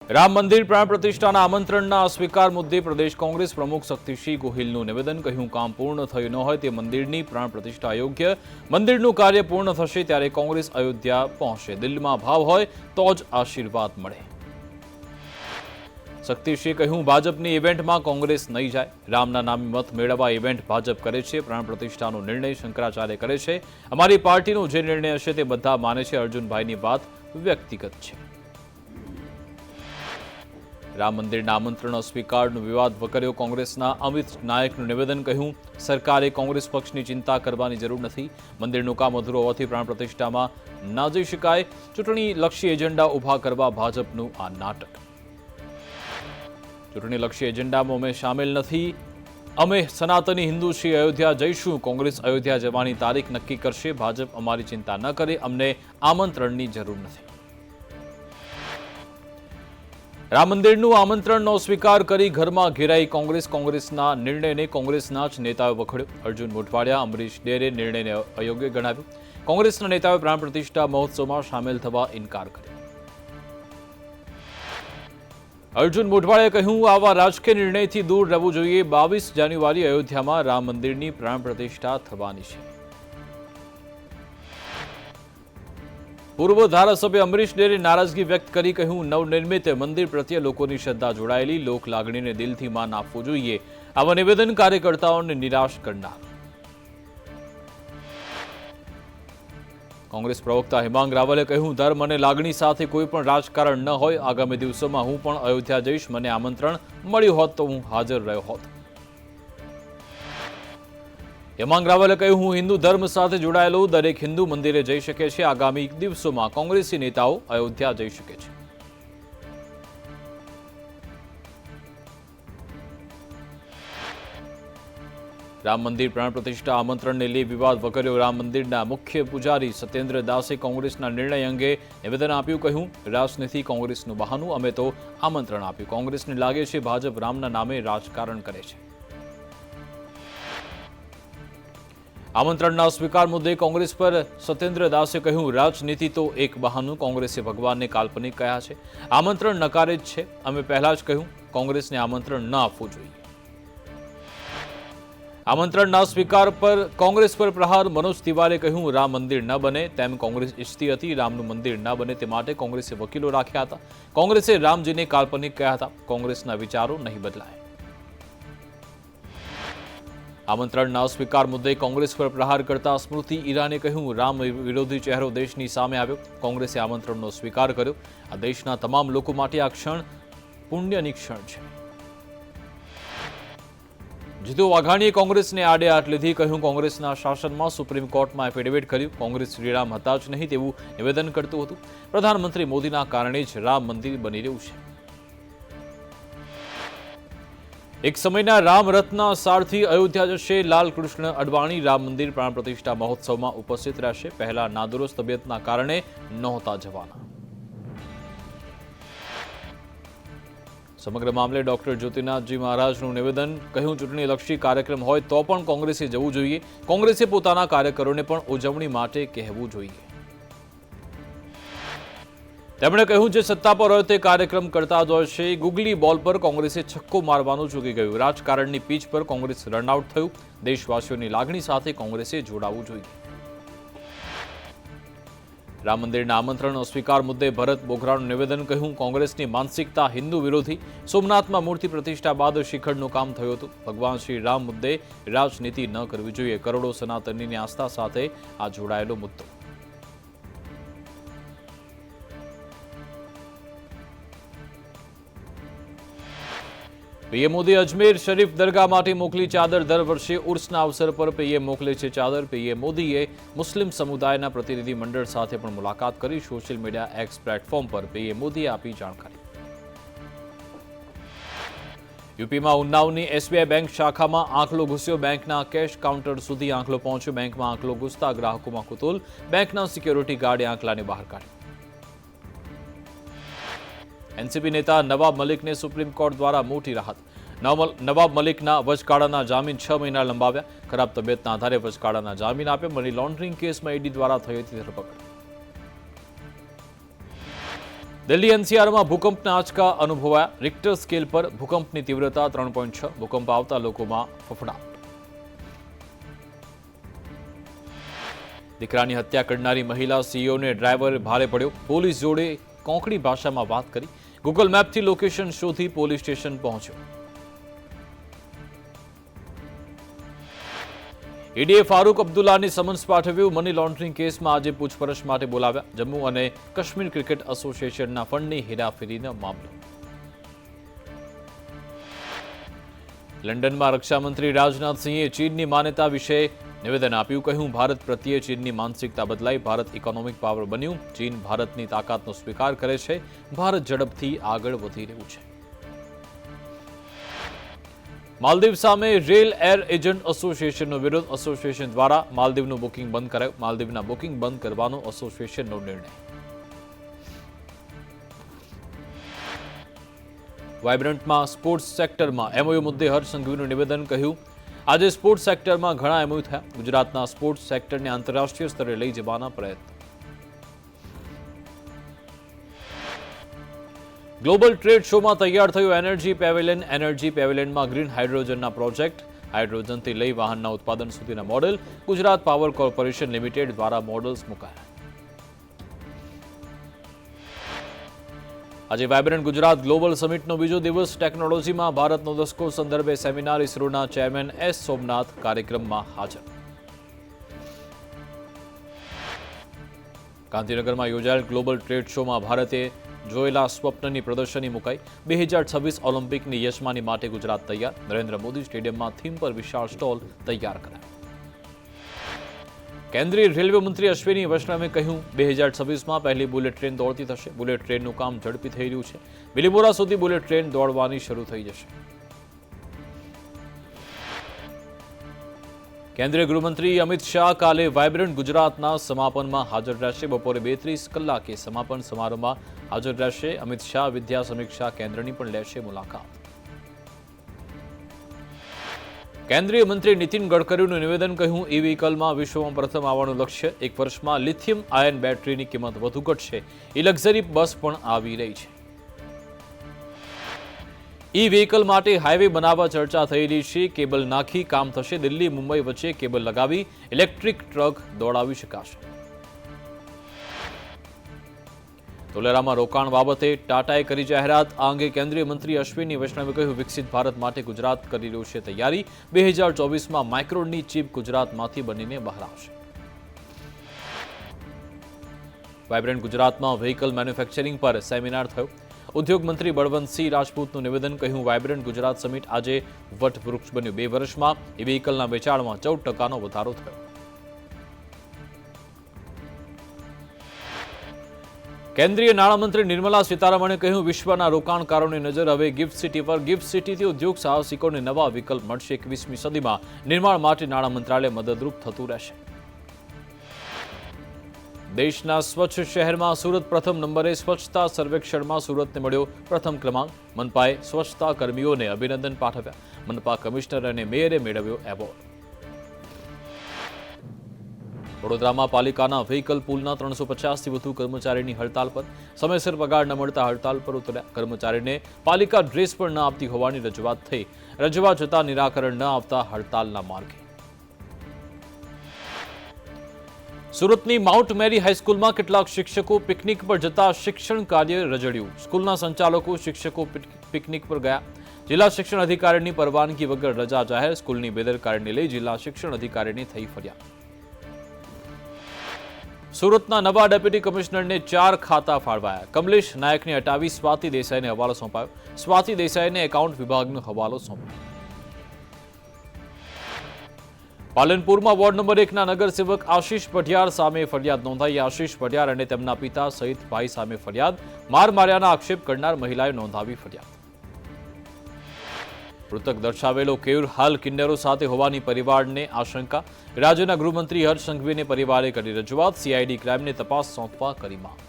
રામ મંદિર પ્રાણ પ્રતિષ્ઠાના આમંત્રણના સ્વીકાર મુદ્દે પ્રદેશ કોંગ્રેસ પ્રમુખ શક્તિસિંહ ગોહિલનું નિવેદન। કહ્યું, કામ પૂર્ણ થયું ન હોય તે મંદિરની પ્રાણ પ્રતિષ્ઠા યોગ્ય। મંદિરનું કાર્ય પૂર્ણ થશે ત્યારે કોંગ્રેસ અયોધ્યા પહોંચશે। દિલમાં ભાવ હોય તો જ આશીર્વાદ મળે। શક્તિસિંહે કહ્યું, ભાજપની ઇવેન્ટમાં કોંગ્રેસ નહીં જાય। રામના નામે મત મેળવવા ઇવેન્ટ ભાજપ કરે છે। પ્રાણ પ્રતિષ્ઠાનો નિર્ણય શંકરાચાર્ય કરે છે। અમારી પાર્ટીનો જે નિર્ણય હશે તે બધા માને છે। અર્જુનભાઈની વાત વ્યક્તિગત છે। રામ મંદિરના આમંત્રણ અસ્વીકારનો વિવાદ વકર્યો। કોંગ્રેસના અમિત નાયકનું નિવેદન। કહ્યું, સરકારે કોંગ્રેસ પક્ષની ચિંતા કરવાની જરૂર નથી। મંદિરનું કામ અધૂરું હોવાથી પ્રાણ પ્રતિષ્ઠામાં ના જઈ શકાય। ચૂંટણીલક્ષી એજન્ડા ઊભા કરવા ભાજપનું આ નાટક। ચૂંટણીલક્ષી એજન્ડામાં અમે સામેલ નથી। અમે સનાતની હિન્દુ છીએ, અયોધ્યા જઈશું। કોંગ્રેસ અયોધ્યા જવાની તારીખ નક્કી કરશે। ભાજપ અમારી ચિંતા ન કરે। અમને આમંત્રણની જરૂર નથી। રામ મંદિરનું આમંત્રણનો સ્વીકાર કરી ઘરમાં ઘેરાઈ કોંગ્રેસ। કોંગ્રેસના નિર્ણયને કોંગ્રેસના જ નેતાઓએ વખોડ્યો। અર્જુન મોઢવાડિયા, અમરીશ ડેરે નિર્ણયને અયોગ્ય ગણાવ્યો। કોંગ્રેસના નેતાઓએ પ્રાણ પ્રતિષ્ઠા મહોત્સવમાં સામેલ થવા ઇનકાર કર્યો। અર્જુન મોઢવાડિયાએ કહ્યું, આવા રાજકીય નિર્ણયથી દૂર રહેવું જોઈએ। 22 જાન્યુઆરી અયોધ્યામાં રામ મંદિરની પ્રાણ પ્રતિષ્ઠા થવાની છે। પૂર્વ ધારાસભ્ય અમરીશ ડેરે નારાજગી વ્યક્ત કરી કહ્યું, નવનિર્મિત મંદિર પ્રત્યે લોકોની શ્રદ્ધા જોડાયેલી। લોક લાગણીને દિલથી માન આપવું જોઈએ। આવા નિવેદન કાર્યકર્તાઓને નિરાશ કરનાર। કોંગ્રેસ પ્રવક્તા હેમાંગ રાવલે કહ્યું, ધર્મ અને લાગણી સાથે કોઈ પણ રાજકારણ ન હોય। આગામી દિવસોમાં હું પણ અયોધ્યા જઈશ। મને આમંત્રણ મળ્યું હોત તો હું હાજર રહ્યો હોત। હેમાંગ રાવલે કહ્યું, હું હિન્દુ ધર્મ સાથે જોડાયેલો દરેક હિન્દુ મંદિરે જઈ શકે છે। આગામી દિવસોમાં કોંગ્રેસી નેતાઓ અયોધ્યા જઈ શકે છે। રામ મંદિર પ્રાણ પ્રતિષ્ઠા આમંત્રણને લઈ વિવાદ વકર્યો। રામ મંદિરના મુખ્ય પૂજારી સત્યેન્દ્ર દાસે કોંગ્રેસના નિર્ણય અંગે નિવેદન આપ્યું। કહ્યું, રાજનીતિ કોંગ્રેસનું બહાનું। અમે તો આમંત્રણ આપ્યું। કોંગ્રેસને લાગે છે ભાજપ રામના નામે રાજકારણ કરે છે। આમંત્રણના સ્વીકાર મુદ્દે કોંગ્રેસ પર સત્યેન્દ્ર દાસે કહ્યું, રાજનીતિ તો એક બહાનું। કોંગ્રેસે ભગવાનને કાલ્પનિક કહ્યા છે। આમંત્રણ નકારે જ છે। અમે પહેલા જ કહ્યું, કોંગ્રેસને આમંત્રણ ન આપવું જોઈએ। આમંત્રણના સ્વીકાર પર કોંગ્રેસ પર પ્રહાર મનોજ તિવારીએ કહ્યું, રામ મંદિર ન બને તેમ કોંગ્રેસ ઈચ્છતી હતી। રામનું મંદિર ન બને તે માટે કોંગ્રેસે વકીલો રાખ્યા હતા। કોંગ્રેસે રામજીને કાલ્પનિક કહ્યા હતા। કોંગ્રેસના વિચારો નહીં બદલાય। આમંત્રણના સ્વીકાર મુદ્દે કોંગ્રેસ પર પ્રહાર કરતા સ્મૃતિ ઈરાને કહ્યું, રામ વિરોધી ચહેરો દેશની સામે આવ્યો। કોંગ્રેસે આમંત્રણનો સ્વીકાર કર્યો। આ દેશના તમામ લોકો માટે આ ક્ષણ પુણ્યની ક્ષણ છે। જીતુ વાઘાણીએ કોંગ્રેસને આડે હાથ લીધી। કહ્યું, કોંગ્રેસના શાસનમાં સુપ્રીમ કોર્ટમાં એફિડેવિટ કર્યું। કોંગ્રેસ શ્રીરામ હતા જ નહીં તેવું નિવેદન કરતું હતું। પ્રધાનમંત્રી મોદીના કારણે જ રામ મંદિર બની રહ્યું છે। એક સમયના રામ રથના સારથી અયોધ્યા જશે લાલકૃષ્ણ અડવાણી। રામ મંદિર પ્રાણ પ્રતિષ્ઠા મહોત્સવમાં ઉપસ્થિત રહેશે। પહેલા નાદુરસ્ત તબિયતના કારણે નહોતા જવાના। સમગ્ર મામલે ડોક્ટર જ્યોતિનાથજી મહારાજનું નિવેદન। કહ્યું, ચૂંટણીલક્ષી કાર્યક્રમ હોય તો પણ કોંગ્રેસે જવું જોઈએ। કોંગ્રેસે પોતાના કાર્યકરોને પણ ઉજવણી માટે કહેવું જોઈએ। તેમણે કહ્યું, જે સત્તા પર હોય તે કાર્યક્રમ કરતા જ હોય છે। ગુગલી બોલ પર કોંગ્રેસે છક્કો મારવાનું ચૂકી ગયું। રાજકારણની પીચ પર કોંગ્રેસ રનઆઉટ થયું। દેશવાસીઓની લાગણી સાથે કોંગ્રેસે જોડાવું જોઈએ। રામ મંદિરના આમંત્રણ અસ્વીકાર મુદ્દે ભરત બોઘરાનું નિવેદન। કહ્યું, કોંગ્રેસની માનસિકતા હિન્દુ વિરોધી। સોમનાથમાં મૂર્તિ પ્રતિષ્ઠા બાદ શિખરનું કામ થયું હતું। ભગવાન શ્રી રામ મુદ્દે રાજનીતિ ન કરવી જોઈએ। કરોડો સનાતનીની આસ્થા સાથે આ જોડાયેલો મુદ્દો। પીએમ મોદી અજમેર શરીફ દરગાહ માટે મોકલી ચાદર। દર વર્ષે ઉર્સના અવસર પર પીએમ મોકલે છે ચાદર। પીએમ મોદીએ મુસ્લિમ સમુદાયના પ્રતિનિધિ મંડળ સાથે પણ મુલાકાત કરી। સોશિયલ મીડિયા એક્સ પ્લેટફોર્મ પર પીએમ મોદીએ આપી જાણકારી। યુપીમાં ઉન્નાવની એસબીઆઈ બેંક શાખામાં આંખલો ઘૂસ્યો। બેંકના કેશ કાઉન્ટર સુધી આંખલો પહોંચ્યો। બેંકમાં આંખલો ઘૂસતા ગ્રાહકોમાં કુતૂહલ। બેંકના સિક્યોરિટી ગાર્ડે આંખલાને બહાર કાઢ્યો। એનસીપી નેતા નવાબ મલિકને સુપ્રીમ કોર્ટ દ્વારા મોટી રાહત। નવાબ મલિકના વચગાળાના જામીન 6 મહિના લંબાવ્યા। ખરાબ તબિયતના આધારે વચગાળાના જામીન આપ્યા। મની લોન્ડરિંગ કેસમાં ઈડી દ્વારા થઈ હતી ધરપકડ। દિલ્હી એનસીઆરમાં ભૂકંપના આંચકા અનુભવાયા. રિક્ટર સ્કેલ પર ભૂકંપની તીવ્રતા 3.6. ભૂકંપ આવતા લોકોમાં ફફડાટ. દીકરાની હત્યા કરનારી મહિલા સીઈઓને ડ્રાઈવર ભારે પડ્યો. પોલીસ જોડે કોંકણી ભાષામાં વાત કરી. ગૂગલ મેપથી લોકેશન શોધી પોલીસ સ્ટેશન પહોંચ્યો. ઈડીએ ફારૂક અબ્દુલ્લાની સમન્સ પાઠવ્યું. મની લોન્ડરિંગ કેસમાં આજે પૂછપરછ માટે બોલાવ્યા. જમ્મુ અને કાશ્મીર ક્રિકેટ એસોસિએશનના ફંડની હેરાફેરીનો મામલો. લંડનમાં રક્ષામંત્રી રાજનાથસિંહે ચીનની માન્યતા વિશે નિવેદન આપ્યું. કહ્યું, ભારત પ્રત્યે ચીનની માનસિકતા બદલાઈ. ભારત ઇકોનોમિક પાવર બન્યું. ચીન ભારતની તાકાતનો સ્વીકાર કરે છે. ભારત ઝડપથી આગળ વધી રહ્યું છે. માલદીવ સામે રેલ એર એજન્ટ એસોસિએશનનો વિરોધ. એસોસિએશન દ્વારા માલદીવનું બુકિંગ બંધ કરાયું. માલદીવના બુકિંગ બંધ કરવાનો એસોસિએશનનો નિર્ણય. વાઇબ્રન્ટમાં સ્પોર્ટ્સ સેક્ટરમાં એમઓયુ મુદ્દે હર્ષ સંઘવીનું નિવેદન. કહ્યું, આજે સ્પોર્ટ્સ સેક્ટરમાં ઘણા એમઓયુ થયા. ગુજરાતના સ્પોર્ટ્સ સેક્ટરને આંતરરાષ્ટ્રીય સ્તરે લઈ જવાના પ્રયત્ન. ગ્લોબલ ટ્રેડ શોમાં તૈયાર થયું એનર્જી પેવેલિયન. એનર્જી પેવેલિયનમાં ગ્રીન હાઇડ્રોજનના પ્રોજેક્ટ, હાઇડ્રોજનથી લઈ વાહનના ઉત્પાદન સુધીના model, Gujarat power corporation limited દ્વારા મોડલ્સ મુકાયા. આજે વાઇબ્રન્ટ ગુજરાત ગ્લોબલ સમિટનો બીજો દિવસ. ટેકનોલોજીમાં ભારતનો દસકો સંદર્ભે સેમિનાર. ઇસરોના ચેરમેન એસ સોમનાથ કાર્યક્રમમાં હાજર. ગાંધીનગરમાં યોજાયેલ ગ્લોબલ ટ્રેડ શોમાં ભારતે જોયેલા સ્વપ્નની પ્રદર્શની મુકાઈ. 2026 ઓલિમ્પિકની યજમાની માટે ગુજરાત તૈયાર. નરેન્દ્ર મોદી સ્ટેડિયમમાં થીમ પર વિશાળ સ્ટોલ તૈયાર કરાયા. કેન્દ્રીય રેલવે મંત્રી અશ્વિની વૈષ્ણવે કહ્યું, 2026માં પહેલી બુલેટ ટ્રેન દોડતી થશે. બુલેટ ટ્રેનનું કામ ઝડપી થઈ રહ્યું છે. બિલીમોરા સુધી બુલેટ ટ્રેન દોડવાની શરૂ થઈ જશે. કેન્દ્રીય ગૃહમંત્રી અમિત શાહ કાલે વાઇબ્રન્ટ ગુજરાતના સમાપનમાં હાજર રહેશે. બપોરે 32 કલાકે સમાપન સમારોહમાં હાજર રહેશે. અમિત શાહ વિદ્યા સમીક્ષા કેન્દ્રની પણ લેશે મુલાકાત. કેન્દ્રીય મંત્રી નીતિન ગડકરીનું નિવેદન. કહ્યું, ઈ વ્હીકલમાં વિશ્વમાં પ્રથમ આવવાનું લક્ષ્ય. 1 વર્ષમાં લિથિયમ આયન બેટરીની કિંમત વધુ ઘટશે. ઈ લક્ઝરી બસ પણ આવી રહી છે. ઈ વ્હીકલ માટે હાઈવે બનાવવા ચર્ચા થઈ રહી છે. કેબલ નાખી કામ થશે. દિલ્હી મુંબઈ વચ્ચે કેબલ લગાવી ઇલેક્ટ્રિક ટ્રક દોડાવી શકાશે. ધોલેરામાં રોકાણ બાબતે ટાટાએ કરી જાહેરાત. આ અંગે કેન્દ્રીય મંત્રી અશ્વિની વૈષ્ણવે કહ્યું, વિકસિત ભારત માટે ગુજરાત કરી રહ્યું છે તૈયારી. 2024માં માઇક્રોનની ચીપ ગુજરાતમાંથી બનીને બહાર આવશે. વાઇબ્રન્ટ ગુજરાતમાં વ્હીકલ મેન્યુફેક્ચરિંગ પર સેમિનાર થયો. ઉદ્યોગ મંત્રી બળવંતસિંહ રાજપૂતનું નિવેદન. કહ્યું, વાઇબ્રન્ટ ગુજરાત સમિટ આજે વટવૃક્ષ બન્યું. 2 વર્ષમાં ઈ વ્હીકલના વેચાણમાં 14% વધારો થયો. કેન્દ્રીય નાણામંત્રી નિર્મલા સીતારમણે કહ્યું, વિશ્વના રોકાણકારોની નજર હવે ગિફ્ટ સિટી પર. ગિફ્ટ સિટીથી ઉદ્યોગ સાહસિકોને નવા વિકલ્પ મળશે. 21મી સદીમાં નિર્માણ માટે નાણાં મંત્રાલય મદદરૂપ થતું રહેશે. દેશના સ્વચ્છ શહેરમાં સુરત પ્રથમ નંબરે. સ્વચ્છતા સર્વેક્ષણમાં સુરતને મળ્યો પ્રથમ ક્રમાંક. મનપાએ સ્વચ્છતા કર્મીઓને અભિનંદન પાઠવ્યા. મનપા કમિશનર અને મેયરે મેળવ્યો એવોર્ડ. વડોદરામાં પાલિકાના વ્હીકલ પુલના 350થી વધુ કર્મચારીની હડતાલ પર. સમયસર પગાર ન મળતા હડતાલ પર ઉતર્યા. કર્મચારીને પાલિકા ડ્રેસ પણ ન આપતી હોવાની રજૂઆત થઈ. રજૂઆત છતાં નિરાકરણ ન આવતા હડતાલના માર્ગે. સુરતની માઉન્ટ મેરી હાઈસ્કૂલમાં કેટલાક શિક્ષકો પિકનિક પર જતા શિક્ષણ કાર્ય રજડ્યું. સ્કૂલના સંચાલકો શિક્ષકો પિકનિક પર ગયા. જિલ્લા શિક્ષણ અધિકારીની પરવાનગી વગર રજા જાહેર. સ્કૂલની બેદરકારીને લઈ જિલ્લા શિક્ષણ અધિકારીની થઈ ફરિયાદ. સુરતના નવા ડેપ્યુટી કમિશનરને 4 ખાતા ફાળવાયા. કમલેશ નાયકને હટાવી સ્વાતિ દેસાઈને હવાલો સોંપાયો. સ્વાતિ દેસાઈને એકાઉન્ટ વિભાગનો હવાલો સોંપાયો. પાલનપુરમાં વોર્ડ નંબર 1ના નગરસેવક આશીષ પઢિયાર સામે ફરિયાદ નોંધાઈ. આશીષ પઢિયાર અને તેમના પિતા સહિત ભાઈ સામે ફરિયાદ. માર માર્યાના આક્ષેપ કરનાર મહિલાએ નોંધાવી ફરિયાદ. મૃતક દર્શાવેલો કેયુર હાલ કિન્નરો સાથે હોવાની પરિવારને આશંકા. રાજ્યના ગૃહમંત્રી હર્ષ સંઘવીને પરિવારે કરી રજૂઆત. સીઆઈડી ક્રાઇમને તપાસ સોંપવા કરી માંગ.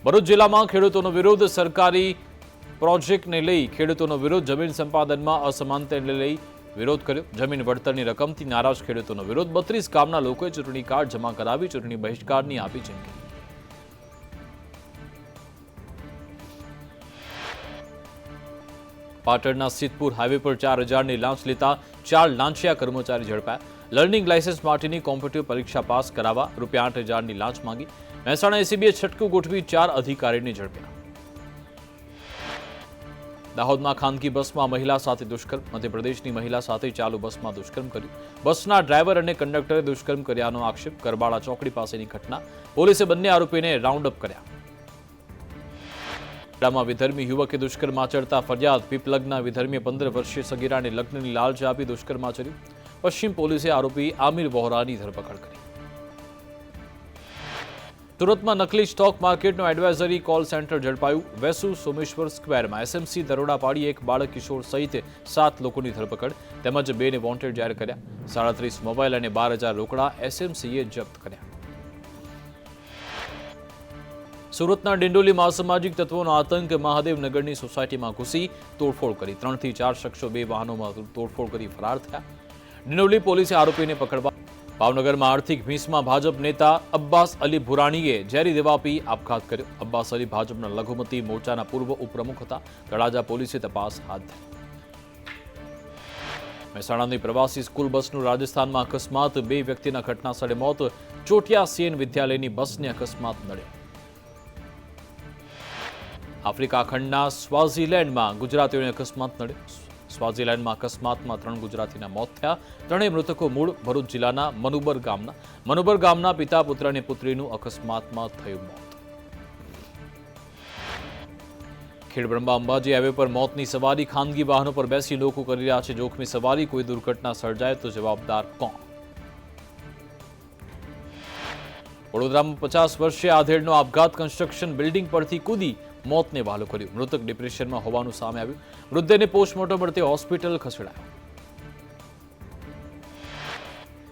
ભરૂચ જિલ્લામાં ખેડૂતોનો વિરોધ. સરકારી પ્રોજેક્ટને લઈ ખેડૂતોનો વિરોધ. જમીન સંપાદનમાં અસમાનતાને લઈ વિરોધ કર્યો. જમીન વળતરની રકમથી નારાજ ખેડૂતોનો વિરોધ. 32 ગામના લોકોએ ચૂંટણી કાર્ડ જમા કરાવી ચૂંટણી બહિષ્કારની આપી ચીમકી. પાટણના સિદ્ધપુર હાઈવે પર 4,000ની લાંચ લેતા 4 લાંચિયા કર્મચારી ઝડપાયા। લર્નિંગ લાયસન્સ માટેની કોમ્પ્યુટર પરીક્ષા પાસ કરાવવા ₹8,000ની લાંચ માંગી। મહેસાણા એસીબીએ છટકું ગોઠવી 4 અધિકારીને ઝડપ્યા। દાહોદમાં ખાનગી બસમાં મહિલા સાથે દુષ્કર્મ। મધ્યપ્રદેશની મહિલા સાથે ચાલુ બસમાં દુષ્કર્મ કર્યું। બસના ડ્રાઈવર અને કંડક્ટરે દુષ્કર્મ કર્યાનો આક્ષેપ। કરબાળા ચોકડી પાસેની ઘટના। પોલીસે બંને આરોપીને રાઉન્ડ અપ કર્યા। માં વિધર્મી યુવકે દુષ્કર્મ આચરતા ફરિયાદ। પીપલગના વિધર્મીએ 15 વર્ષીય સગીરાને લગ્નની લાલચ આપી દુષ્કર્મ આચર્યું। પશ્ચિમ પોલીસે આરોપી આમિર વોહરાની ધરપકડ કરી। સુરતમાં નકલી સ્ટોક માર્કેટનું એડવાઇઝરી કોલ સેન્ટર ઝડપાયું। વેસુ સોમેશ્વર સ્ક્વેરમાં એસએમસી દરોડા પાડી એક બાળક કિશોર સહિત 7 લોકોની ધરપકડ તેમજ 2ને વોન્ટેડ જાહેર કર્યા। 37 મોબાઈલ અને 12,000 રોકડા એસએમસીએ જપ્ત કર્યા। સુરતના ડિંડોલીમાં અસામાજિક તત્વોનો આતંક। મહાદેવનગરની સોસાયટીમાં ઘૂસી તોડફોડ કરી। 3 થી 4 શખ્સો 2 વાહનોમાં તોડફોડ કરી ફરાર થયા। ડિંડોલી પોલીસે આરોપીને પકડવા। ભાવનગરમાં આર્થિક ભીંસમાં ભાજપ નેતા અબ્બાસ અલી ભુરાણીએ ઝેરી દવા પી આપઘાત કર્યો। અબ્બાસ અલી ભાજપના લઘુમતી મોરચાના પૂર્વ ઉપપ્રમુખ હતા। તળાજા પોલીસે તપાસ હાથ ધરી। મહેસાણાની પ્રવાસી સ્કૂલ બસનું રાજસ્થાનમાં અકસ્માત। 2 વ્યક્તિના ઘટના સ્થળે મોત। ચોટિયા સીએન વિદ્યાલયની બસને અકસ્માત નડ્યો। આફ્રિકા ખંડના સ્વાઝીલેન્ડમાં ગુજરાતીઓને અકસ્માત નડ્યો। સ્વાઝીલેન્ડમાં અકસ્માતમાં 3 ગુજરાતીના મોત થયા। 3 મૃતકો મૂળ ભરૂચ જિલ્લાના મનુબર ગામના પિતા પુત્ર અને પુત્રીનું અકસ્માતમાં થયું મોત। ખેડબ્રહ્મા અંબાજી હાઈવે પર મોતની સવારી। ખાનગી વાહનો પર બેસી લોકો કરી રહ્યા છે જોખમી સવારી। કોઈ દુર્ઘટના સર્જાય તો જવાબદાર કોણ? વડોદરામાં 50 વર્ષીય આધેડનો આપઘાત। કન્સ્ટ્રક્શન બિલ્ડિંગ પરથી કૂદી મોતને વહાલું કર્યું। મૃતક ડિપ્રેશનમાં હોવાનું સામે આવ્યું। મૃતદેહને પોસ્ટમોર્ટમ અર્થે હોસ્પિટલ ખસેડાયો।